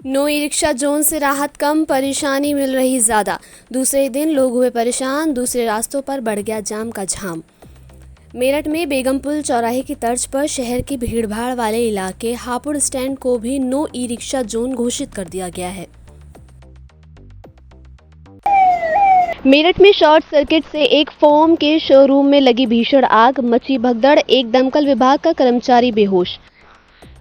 No e rickshaw zone से राहत कम, परेशानी मिल रही ज़्यादा। दूसरे दिन लोग हुए परेशान, दूसरे रास्तों पर बढ़ गया जाम का झाम। मेरठ में बेगमपुल चौराहे की तर्ज पर शहर की भीड़भाड़ वाले इलाके हापुड़ स्टैंड को भी नो ई रिक्शा जोन घोषित कर दिया गया है। मेरठ में शॉर्ट सर्किट से एक फोम के शोरूम में लगी भीषण आग, मची भगदड़, एक दमकल विभाग का कर्मचारी बेहोश।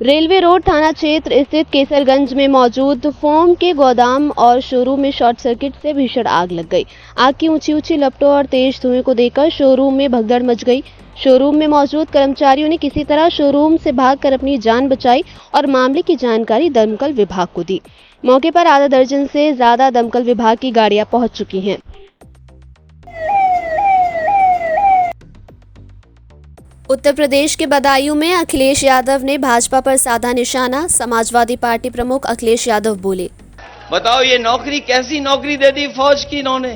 रेलवे रोड थाना क्षेत्र स्थित केसरगंज में मौजूद फोम के गोदाम और शोरूम में शॉर्ट सर्किट से भीषण आग लग गई। आग की ऊंची ऊंची लपटों और तेज धुएं को देखकर शोरूम में भगदड़ मच गई। शोरूम में मौजूद कर्मचारियों ने किसी तरह शोरूम से भागकर अपनी जान बचाई और मामले की जानकारी दमकल विभाग को दी। मौके पर आधा दर्जन से ज्यादा दमकल विभाग की गाड़ियां पहुंच चुकी हैं। उत्तर प्रदेश के बदायूं में अखिलेश यादव ने भाजपा पर साधा निशाना। समाजवादी पार्टी प्रमुख अखिलेश यादव बोले, बताओ ये नौकरी कैसी नौकरी दे दी फौज की इन्होंने।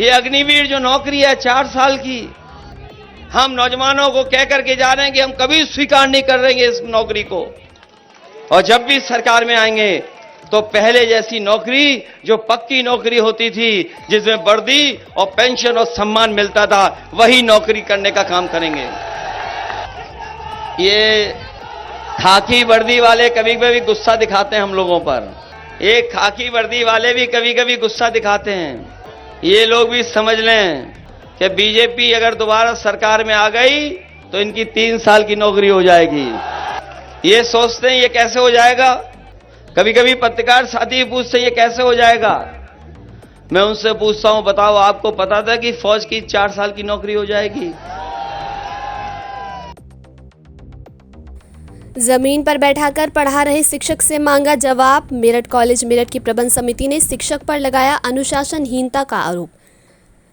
ये अग्निवीर जो नौकरी है 4 साल की, हम नौजवानों को कह करके जा रहे हैं कि हम कभी स्वीकार नहीं कर रहेंगे इस नौकरी को, और जब भी सरकार में आएंगे तो पहले जैसी नौकरी जो पक्की नौकरी होती थी जिसमें वर्दी और पेंशन और सम्मान मिलता था, वही नौकरी करने का काम करेंगे। ये खाकी वर्दी वाले कभी कभी गुस्सा दिखाते हैं हम लोगों पर, ये खाकी वर्दी वाले भी कभी कभी गुस्सा दिखाते हैं। ये लोग भी समझ लें कि बीजेपी अगर दोबारा सरकार में आ गई तो इनकी 3 साल की नौकरी हो जाएगी। ये सोचते हैं ये कैसे हो जाएगा। कभी कभी पत्रकार साथी पूछते हैं ये कैसे हो जाएगा। मैं उनसे पूछता हूं, बताओ आपको पता था कि फौज की 4 साल की नौकरी हो जाएगी। जमीन पर बैठाकर पढ़ा रहे शिक्षक से मांगा जवाब। मेरठ कॉलेज मेरठ की प्रबंध समिति ने शिक्षक पर लगाया अनुशासनहीनता का आरोप।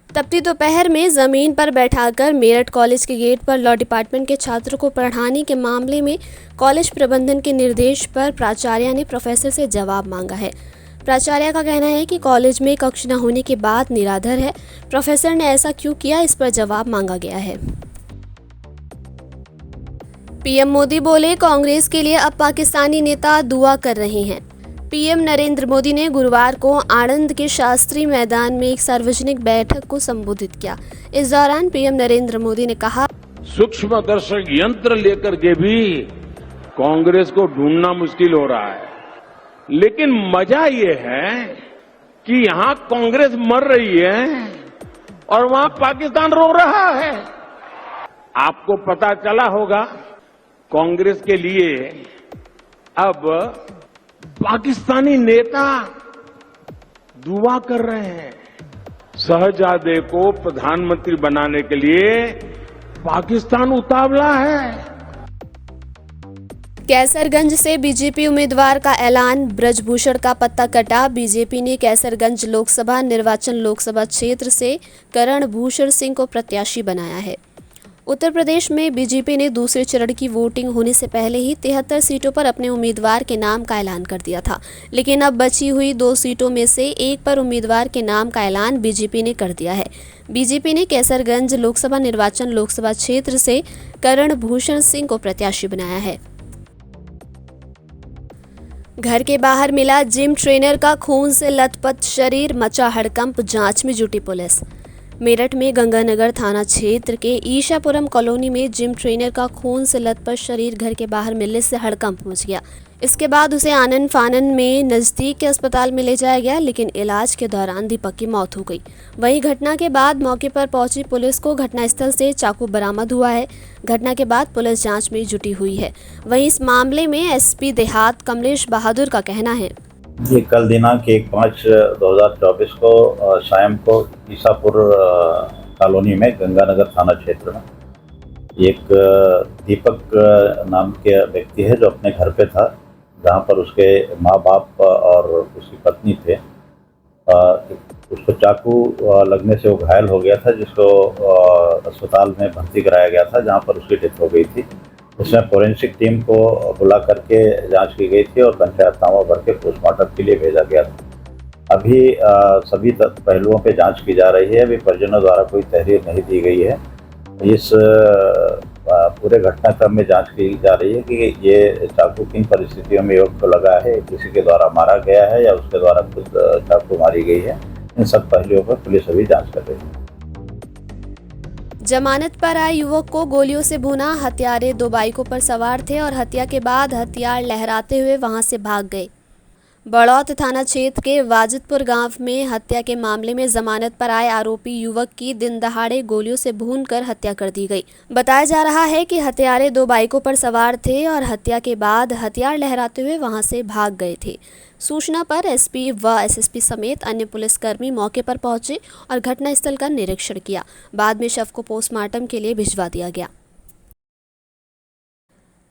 तपती दोपहर में जमीन पर बैठाकर मेरठ कॉलेज के गेट पर लॉ डिपार्टमेंट के छात्रों को पढ़ाने के मामले में कॉलेज प्रबंधन के निर्देश पर प्राचार्य ने प्रोफेसर से जवाब मांगा है। प्राचार्य का कहना है कि कॉलेज में कक्ष न होने की बात निराधार है। प्रोफेसर ने ऐसा क्यों किया, इस पर जवाब मांगा गया है। पीएम मोदी बोले, कांग्रेस के लिए अब पाकिस्तानी नेता दुआ कर रहे हैं। पीएम नरेंद्र मोदी ने गुरुवार को आणंद के शास्त्री मैदान में एक सार्वजनिक बैठक को संबोधित किया। इस दौरान पीएम नरेंद्र मोदी ने कहा, सूक्ष्म दर्शक यंत्र लेकर के भी कांग्रेस को ढूंढना मुश्किल हो रहा है, लेकिन मजा ये है कि यहां कांग्रेस मर रही है और वहां पाकिस्तान रो रहा है। आपको पता चला होगा, कांग्रेस के लिए अब पाकिस्तानी नेता दुआ कर रहे हैं। शहजादे को प्रधानमंत्री बनाने के लिए पाकिस्तान उतावला है। कैसरगंज से बीजेपी उम्मीदवार का ऐलान, ब्रजभूषण का पत्ता कटा। बीजेपी ने कैसरगंज लोकसभा निर्वाचन लोकसभा क्षेत्र से करण भूषण सिंह को प्रत्याशी बनाया है। उत्तर प्रदेश में बीजेपी ने दूसरे चरण की वोटिंग होने से पहले ही 73 सीटों पर अपने उम्मीदवार के नाम का ऐलान कर दिया था, लेकिन अब बची हुई 2 सीटों में से एक पर उम्मीदवार के नाम का ऐलान बीजेपी ने कर दिया है। बीजेपी ने कैसरगंज लोकसभा निर्वाचन लोकसभा क्षेत्र से करण भूषण सिंह को प्रत्याशी बनाया है। घर के बाहर मिला जिम ट्रेनर का खून से लथपथ शरीर, मचा हड़कंप, जांच में जुटी पुलिस। मेरठ में गंगानगर थाना क्षेत्र के ईशापुरम कॉलोनी में जिम ट्रेनर का खून से लथपथ शरीर घर के बाहर मिलने से हड़कंप मच गया। इसके बाद उसे आनन फानन में नजदीक के अस्पताल में ले जाया गया, लेकिन इलाज के दौरान दीपक की मौत हो गई। वहीं घटना के बाद मौके पर पहुंची पुलिस को घटनास्थल से चाकू बरामद हुआ है। घटना के बाद पुलिस जांच में जुटी हुई है। वहीं इस मामले में एसपी देहात कमलेश बहादुर का कहना है, ये कल दिनांक 1/5/2024 को शाम को ईसापुर कॉलोनी में गंगानगर थाना क्षेत्र में एक दीपक नाम के व्यक्ति है जो अपने घर पे था, जहां पर उसके माँ बाप और उसकी पत्नी थे। उसको चाकू लगने से वो घायल हो गया था, जिसको अस्पताल में भर्ती कराया गया था, जहां पर उसकी डेथ हो गई थी। उसमें फोरेंसिक टीम को बुला करके जांच की गई थी और पंचायतनामा भर के पोस्टमार्टम के लिए भेजा गया था। अभी सभी पहलुओं पे जांच की जा रही है। अभी परिजनों द्वारा कोई तहरीर नहीं दी गई है। इस पूरे घटनाक्रम में जांच की जा रही है कि ये चाकू किन परिस्थितियों में युवक को लगा है, किसी के द्वारा मारा गया है या उसके द्वारा खुद चाकू मारी गई है। इन सब पहलुओं पर पुलिस अभी जांच कर रही है। जमानत पर आए युवक को गोलियों से भूना। हत्यारे 2 बाइकों पर सवार थे और हत्या के बाद हथियार लहराते हुए वहां से भाग गए। बड़ौत थाना क्षेत्र के वाजिदपुर गांव में हत्या के मामले में जमानत पर आए आरोपी युवक की दिन दहाड़े गोलियों से भूनकर हत्या कर दी गई। बताया जा रहा है कि हत्यारे 2 बाइकों पर सवार थे और हत्या के बाद हथियार लहराते हुए वहां से भाग गए थे। सूचना पर एसपी व एसएसपी समेत अन्य पुलिसकर्मी मौके पर पहुंचे और घटनास्थल का निरीक्षण किया। बाद में शव को पोस्टमार्टम के लिए भिजवा दिया गया।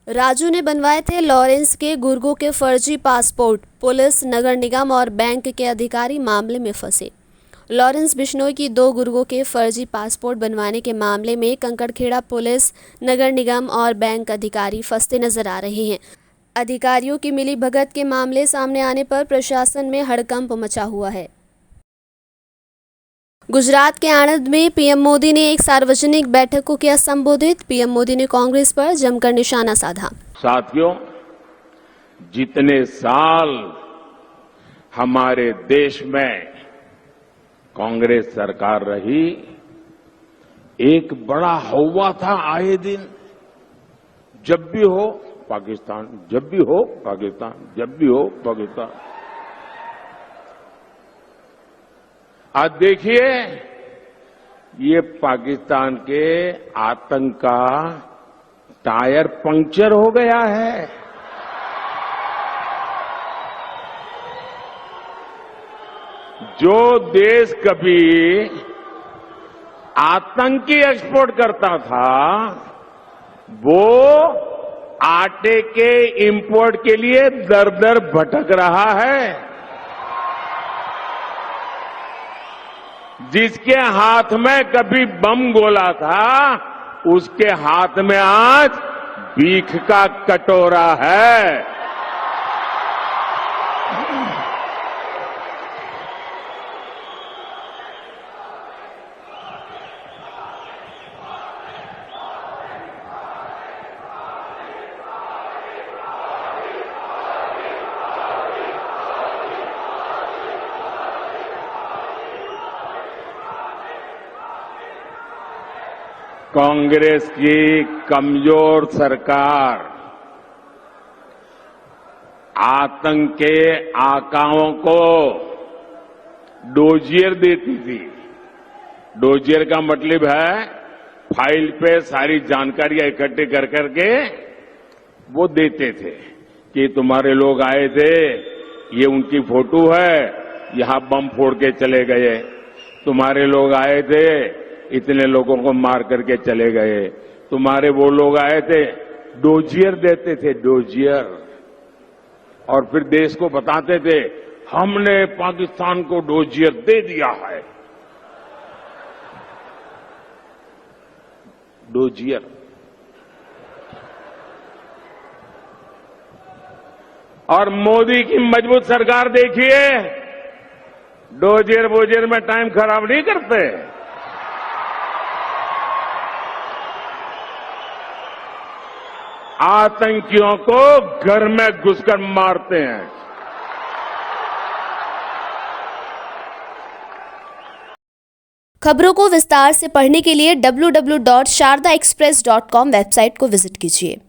राजू ने बनवाए थे लॉरेंस के गुर्गों के फर्जी पासपोर्ट। पुलिस, नगर निगम और बैंक के अधिकारी मामले में फंसे। लॉरेंस बिश्नोई की 2 गुर्गों के फर्जी पासपोर्ट बनवाने के मामले में कंकड़खेड़ा पुलिस, नगर निगम और बैंक अधिकारी फंसते नजर आ रहे हैं। अधिकारियों की मिली भगत के मामले सामने आने पर प्रशासन में हड़कंप मचा हुआ है। गुजरात के आणंद में पीएम मोदी ने एक सार्वजनिक बैठक को किया संबोधित। पीएम मोदी ने कांग्रेस पर जमकर निशाना साधा। साथियों, जितने साल हमारे देश में कांग्रेस सरकार रही, एक बड़ा हौवा था आए दिन, जब भी हो पाकिस्तान, जब भी हो पाकिस्तान, जब भी हो पाकिस्तान। आज देखिए, ये पाकिस्तान के आतंक का टायर पंक्चर हो गया है। जो देश कभी आतंकी एक्सपोर्ट करता था, वो आटे के इंपोर्ट के लिए दर दर भटक रहा है। जिसके हाथ में कभी बम गोला था, उसके हाथ में आज भीख का कटोरा है। कांग्रेस की कमजोर सरकार आतंक के आकाओं को डोजियर देती थी। डोजियर का मतलब है फाइल पे सारी जानकारियां इकट्ठी कर करके वो देते थे कि तुम्हारे लोग आए थे, ये उनकी फोटो है, यहां बम फोड़ के चले गए। तुम्हारे लोग आए थे, इतने लोगों को मार करके चले गए। तुम्हारे वो लोग आए थे, डोजियर देते थे, डोजियर। और फिर देश को बताते थे, हमने पाकिस्तान को डोजियर दे दिया है। डोजियर। और मोदी की मजबूत सरकार देखिए, डोजियर बोजियर में टाइम खराब नहीं करते। आतंकियों को घर में घुसकर मारते हैं। खबरों को विस्तार से पढ़ने के लिए www.shardaexpress.com वेबसाइट को विजिट कीजिए।